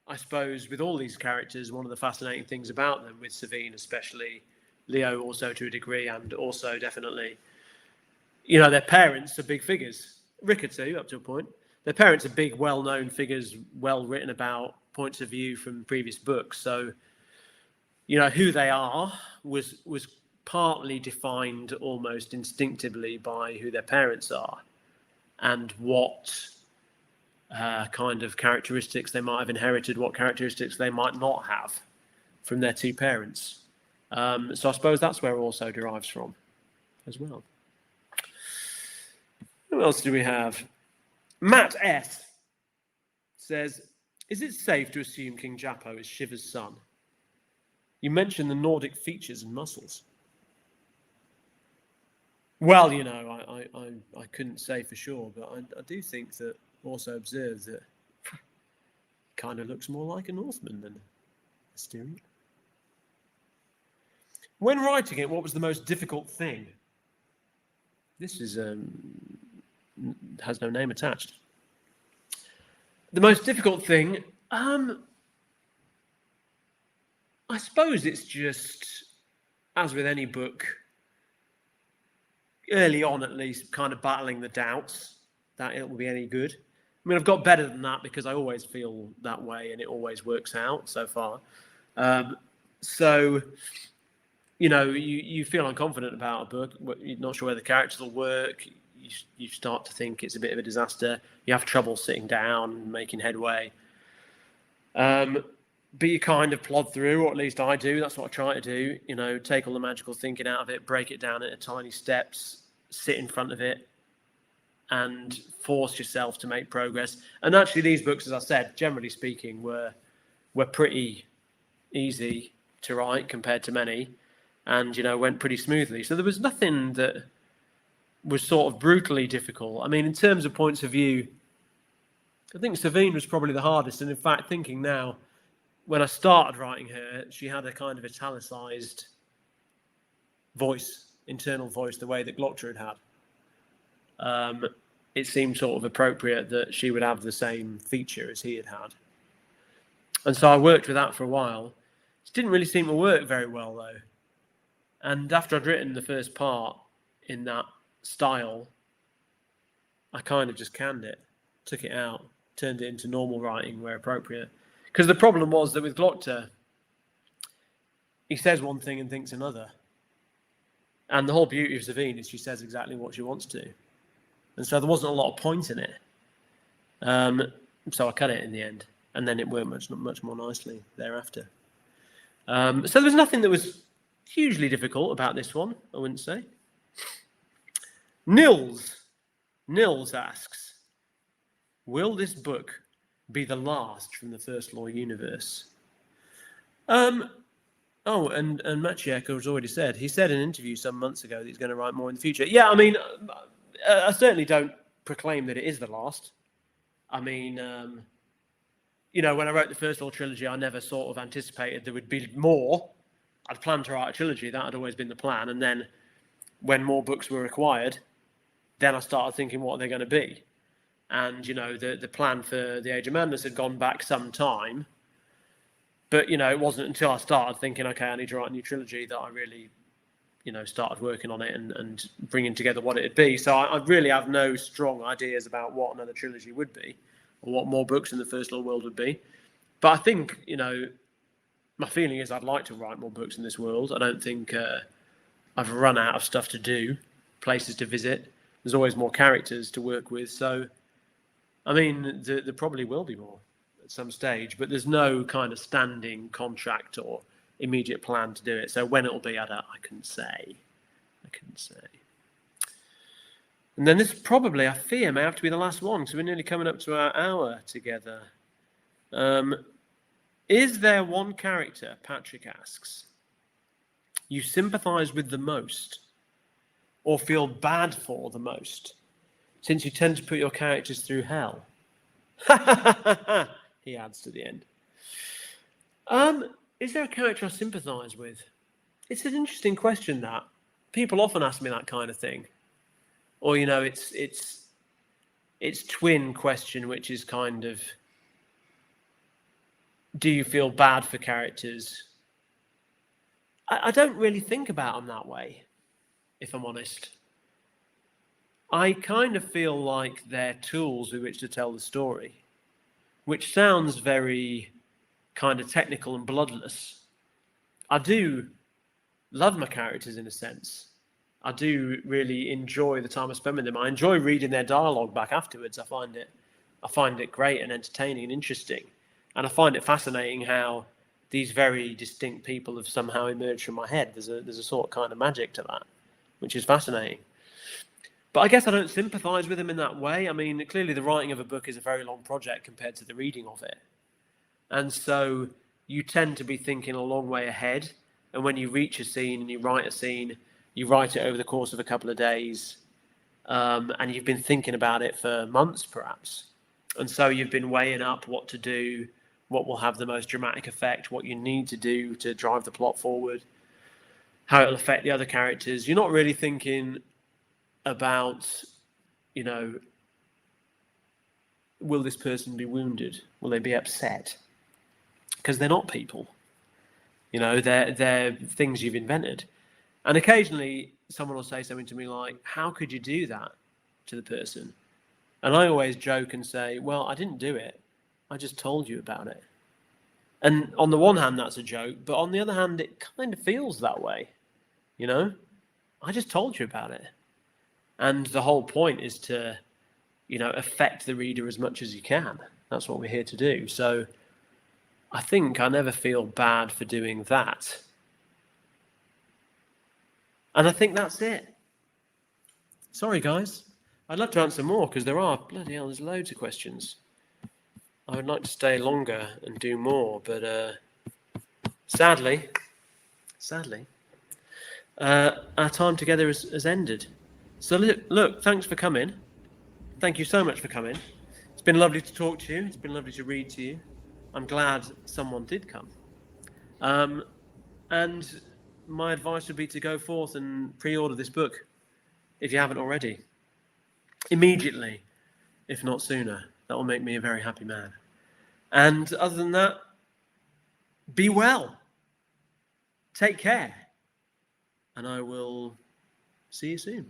I suppose, with all these characters, one of the fascinating things about them, with Savine especially, Leo also to a degree, and also definitely, their parents are big figures. Ricker too, up to a point. Their parents are big, well-known figures, well written about, points of view from previous books. So, who they are was partly defined almost instinctively by who their parents are and what kind of characteristics they might have inherited, what characteristics they might not have from their two parents. So I suppose that's where it also derives from as well. Who else do we have? Matt S. says, is it safe to assume King Jappo is Shiva's son? You mentioned the Nordic features and muscles. Well, I couldn't say for sure, but I do think that also observed that kind of looks more like a Northman than a Styrian. When writing it, what was the most difficult thing? This is has no name attached. The most difficult thing, I suppose it's just, as with any book, early on at least, kind of battling the doubts that it will be any good. I mean, I've got better than that because I always feel that way and it always works out so far. So, you feel unconfident about a book, you're not sure whether the characters will work, you start to think it's a bit of a disaster, you have trouble sitting down and making headway. But you kind of plod through, or at least I do. That's what I try to do. Take all the magical thinking out of it, break it down into tiny steps, sit in front of it, and force yourself to make progress. And actually, these books, as I said, generally speaking, were pretty easy to write compared to many, and went pretty smoothly. So there was nothing that was sort of brutally difficult. I mean, in terms of points of view, I think Savine was probably the hardest. And in fact, thinking now, when I started writing her, she had a kind of italicized voice, internal voice, the way that Glockter had. It seemed sort of appropriate that she would have the same feature as he had had. And so I worked with that for a while. It didn't really seem to work very well, though. And after I'd written the first part in that style, I kind of just canned it, took it out, turned it into normal writing where appropriate. Because the problem was that with Glockter, he says one thing and thinks another. And the whole beauty of Savine is she says exactly what she wants to. And so there wasn't a lot of point in it. So I cut it in the end. And then it worked much more nicely thereafter. So there was nothing that was hugely difficult about this one, I wouldn't say. Nils asks, will this book be the last from the First Law universe? And Maciek has already said, he said in an interview some months ago that he's going to write more in the future. Yeah, I mean, I certainly don't proclaim that it is the last. I mean, when I wrote the first Law trilogy, I never sort of anticipated there would be more. I'd planned to write a trilogy. That had always been the plan. And then when more books were required, then I started thinking, what are they going to be? And, the plan for The Age of Madness had gone back some time. But, it wasn't until I started thinking, okay, I need to write a new trilogy that I really, started working on it and bringing together what it'd be. So I really have no strong ideas about what another trilogy would be or what more books in the First Law world would be. But I think, my feeling is I'd like to write more books in this world. I don't think I've run out of stuff to do, places to visit. There's always more characters to work with. So, I mean, there probably will be more at some stage, but there's no kind of standing contract or immediate plan to do it. So when it'll be, I couldn't say. And then this probably, I fear, may have to be the last one, because we're nearly coming up to our hour together. Is there one character, Patrick asks, you sympathise with the most or feel bad for the most, since you tend to put your characters through hell? He adds to the end. Is there a character I sympathise with? It's an interesting question, that. People often ask me that kind of thing. Or, it's twin question, which is kind of, do you feel bad for characters? I don't really think about them that way, if I'm honest. I kind of feel like they're tools with which to tell the story, which sounds very kind of technical and bloodless. I do love my characters in a sense. I do really enjoy the time I spend with them. I enjoy reading their dialogue back afterwards. I find it great and entertaining and interesting. And I find it fascinating how these very distinct people have somehow emerged from my head. There's a sort of kind of magic to that, which is fascinating. But I guess I don't sympathise with them in that way. I mean, clearly the writing of a book is a very long project compared to the reading of it. And so you tend to be thinking a long way ahead. And when you reach a scene and you write a scene, you write it over the course of a couple of days. And you've been thinking about it for months, perhaps. And so you've been weighing up what to do, what will have the most dramatic effect, what you need to do to drive the plot forward, how it'll affect the other characters. You're not really thinking about, will this person be wounded? Will they be upset? Because they're not people. They're things you've invented. And occasionally someone will say something to me like, how could you do that to the person? And I always joke and say, well, I didn't do it. I just told you about it. And on the one hand, that's a joke. But on the other hand, it kind of feels that way. I just told you about it. And the whole point is to, affect the reader as much as you can. That's what we're here to do. So I think I never feel bad for doing that. And I think that's it. Sorry, guys. I'd love to answer more because there's loads of questions. I would like to stay longer and do more, but sadly, our time together has ended. So look, thanks for coming. Thank you so much for coming. It's been lovely to talk to you. It's been lovely to read to you. I'm glad someone did come. And my advice would be to go forth and pre-order this book, if you haven't already. Immediately, if not sooner. That will make me a very happy man. And other than that, be well. Take care. And I will see you soon.